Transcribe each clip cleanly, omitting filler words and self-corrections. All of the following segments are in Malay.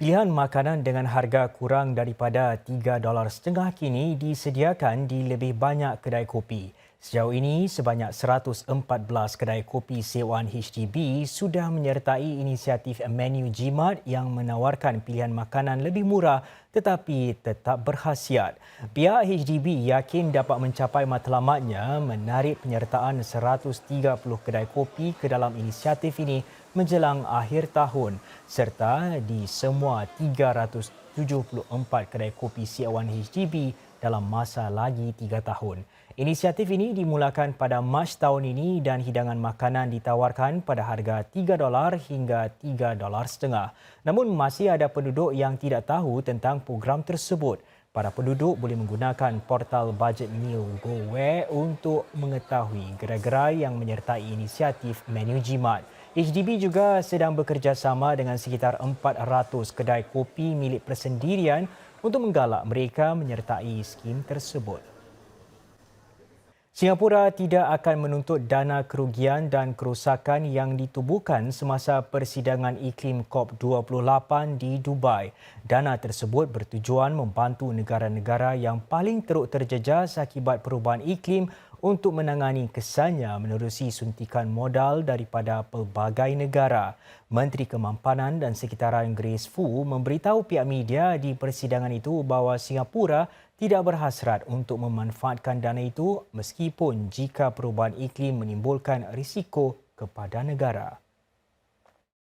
Pilihan makanan dengan harga kurang daripada $3.50 kini disediakan di lebih banyak kedai kopi. Sejauh ini, sebanyak 114 kedai kopi sewaan HDB sudah menyertai inisiatif menu jimat yang menawarkan pilihan makanan lebih murah tetapi tetap berkhasiat. Pihak HDB yakin dapat mencapai matlamatnya menarik penyertaan 130 kedai kopi ke dalam inisiatif ini menjelang akhir tahun serta di semua 374 kedai kopi sewaan HDB dalam masa lagi 3 tahun. Inisiatif ini dimulakan pada Mac tahun ini dan hidangan makanan ditawarkan pada harga $3 hingga $3.50. Namun masih ada penduduk yang tidak tahu tentang program tersebut. Para penduduk boleh menggunakan portal Budget Meal GoWare untuk mengetahui gerai-gerai yang menyertai inisiatif menu jimat. HDB juga sedang bekerjasama dengan sekitar 400 kedai kopi milik persendirian untuk menggalak mereka menyertai skim tersebut. Singapura tidak akan menuntut dana kerugian dan kerosakan yang ditubuhkan semasa persidangan iklim COP28 di Dubai. Dana tersebut bertujuan membantu negara-negara yang paling teruk terjejas akibat perubahan iklim untuk menangani kesannya menerusi suntikan modal daripada pelbagai negara. Menteri Kemampanan dan Sekitaran Grace Fu memberitahu pihak media di persidangan itu bahawa Singapura tidak berhasrat untuk memanfaatkan dana itu meskipun jika perubahan iklim menimbulkan risiko kepada negara.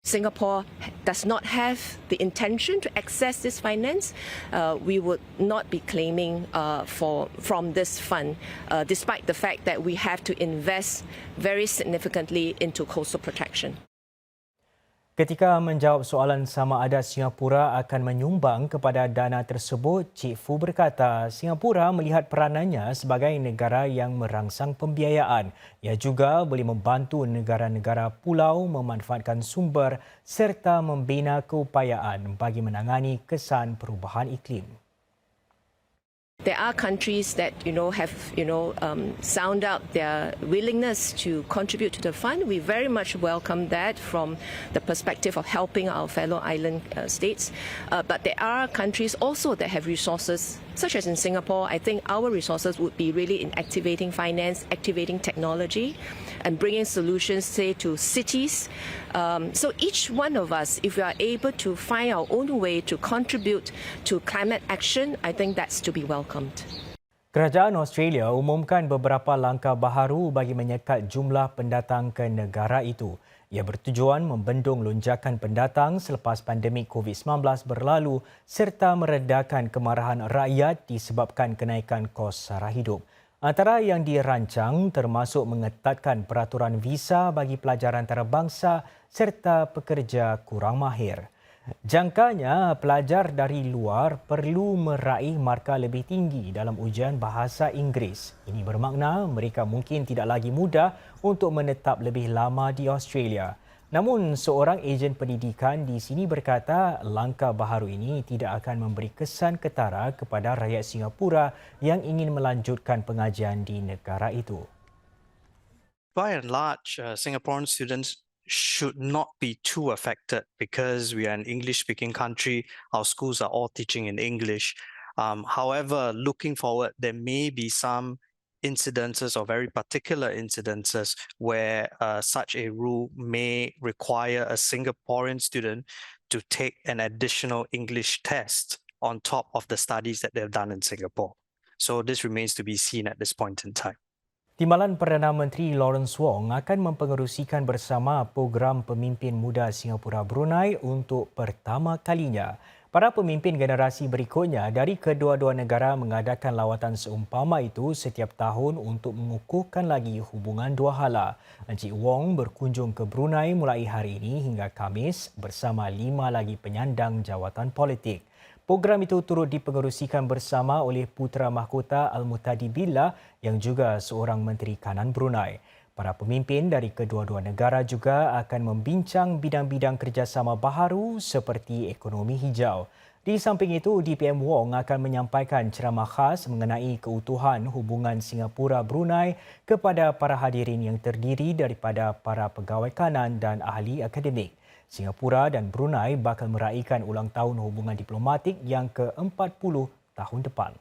Singapore does not have the intention to access this finance. We would not be claiming from this fund, despite the fact that we have to invest very significantly into coastal protection. Ketika menjawab soalan sama ada Singapura akan menyumbang kepada dana tersebut, Cik Fu berkata Singapura melihat peranannya sebagai negara yang merangsang pembiayaan. Ia juga boleh membantu negara-negara pulau memanfaatkan sumber serta membina keupayaan bagi menangani kesan perubahan iklim. There are countries that have sound out their willingness to contribute to the fund. We very much welcome that from the perspective of helping our fellow island states. But there are countries also that have resources, such as in Singapore. I think our resources would be really in activating finance, activating technology, and bringing solutions, say, to cities. So each one of us, if we are able to find our own way to contribute to climate action, I think that's to be welcomed. Kerajaan Australia umumkan beberapa langkah baharu bagi menyekat jumlah pendatang ke negara itu. Ia bertujuan membendung lonjakan pendatang selepas pandemik COVID-19 berlalu serta meredakan kemarahan rakyat disebabkan kenaikan kos sara hidup. Antara yang dirancang termasuk mengetatkan peraturan visa bagi pelajar antarabangsa serta pekerja kurang mahir. Jangkanya pelajar dari luar perlu meraih markah lebih tinggi dalam ujian bahasa Inggeris. Ini bermakna mereka mungkin tidak lagi mudah untuk menetap lebih lama di Australia. Namun seorang ejen pendidikan di sini berkata langkah baharu ini tidak akan memberi kesan ketara kepada rakyat Singapura yang ingin melanjutkan pengajian di negara itu. By and large, Singaporean students should not be too affected because we are an English-speaking country. Our schools are all teaching in English. However, looking forward, there may be some incidences or very particular incidences where such a rule may require a Singaporean student to take an additional English test on top of the studies that they've done in Singapore. So this remains to be seen at this point in time. Timbalan Perdana Menteri Lawrence Wong akan mempengerusikan bersama program pemimpin muda Singapura Brunei untuk pertama kalinya. Para pemimpin generasi berikutnya dari kedua-dua negara mengadakan lawatan seumpama itu setiap tahun untuk mengukuhkan lagi hubungan dua hala. Encik Wong berkunjung ke Brunei mulai hari ini hingga Khamis bersama 5 lagi penyandang jawatan politik. Program itu turut dipengerusikan bersama oleh Putera Mahkota Al-Muhtadi Billah yang juga seorang Menteri Kanan Brunei. Para pemimpin dari kedua-dua negara juga akan membincang bidang-bidang kerjasama baharu seperti ekonomi hijau. Di samping itu, DPM Wong akan menyampaikan ceramah khas mengenai keutuhan hubungan Singapura-Brunei kepada para hadirin yang terdiri daripada para pegawai kanan dan ahli akademik. Singapura dan Brunei bakal meraihkan ulang tahun hubungan diplomatik yang ke-40 tahun depan.